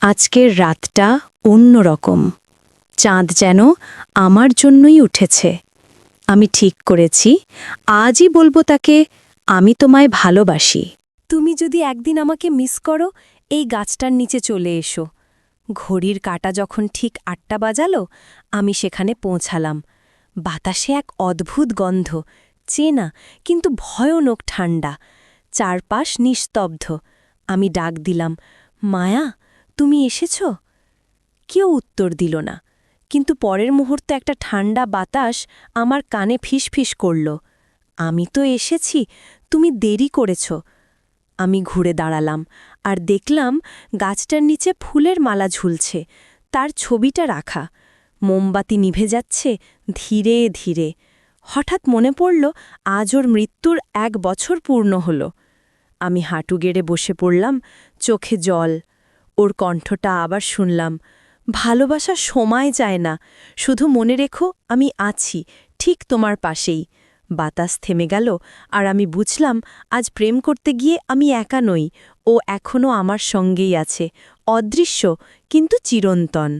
আজকের রাতটা অন্যরকম। চাঁদ যেন আমার জন্যই উঠেছে। আমি ঠিক করেছি, আজই বলবো তাকে, আমি তোমায় ভালোবাসি। তুমি যদি একদিন আমাকে মিস করো, এই গাছটার নিচে চলে এসো। ঘড়ির কাঁটা যখন ঠিক ৮টা বাজালো, আমি সেখানে পৌঁছালাম। বাতাসে এক অদ্ভুত গন্ধ, চেনা কিন্তু ভয়ানক ঠান্ডা। চারপাশ নিস্তব্ধ। আমি ডাক দিলাম, মায়া, তুমি এসেছ? কেউ উত্তর দিল না, কিন্তু পরের মুহূর্তে একটা ঠান্ডা বাতাস আমার কানে ফিসফিস করল, আমি তো এসেছি, তুমি দেরি করেছ। আমি ঘুরে দাঁড়ালাম আর দেখলাম গাছটার নিচে ফুলের মালা ঝুলছে, তার ছবিটা রাখা। মোমবাতি নিভে যাচ্ছে ধীরে ধীরে। হঠাৎ মনে পড়ল, আজ ওর মৃত্যুর ১ বছর পূর্ণ হল। আমি হাঁটু গেড়ে বসে পড়লাম, চোখে জল। ওর কণ্ঠটা আবার শুনলাম, ভালোবাসা সময় চায় না, শুধু মনে রেখো আমি আছি, ঠিক তোমার পাশেই। বাতাস থেমে গেল, আর আমি বুঝলাম আজ প্রেম করতে গিয়ে আমি একা নই, ও এখনও আমার সঙ্গেই আছে, অদৃশ্য কিন্তু চিরন্তন।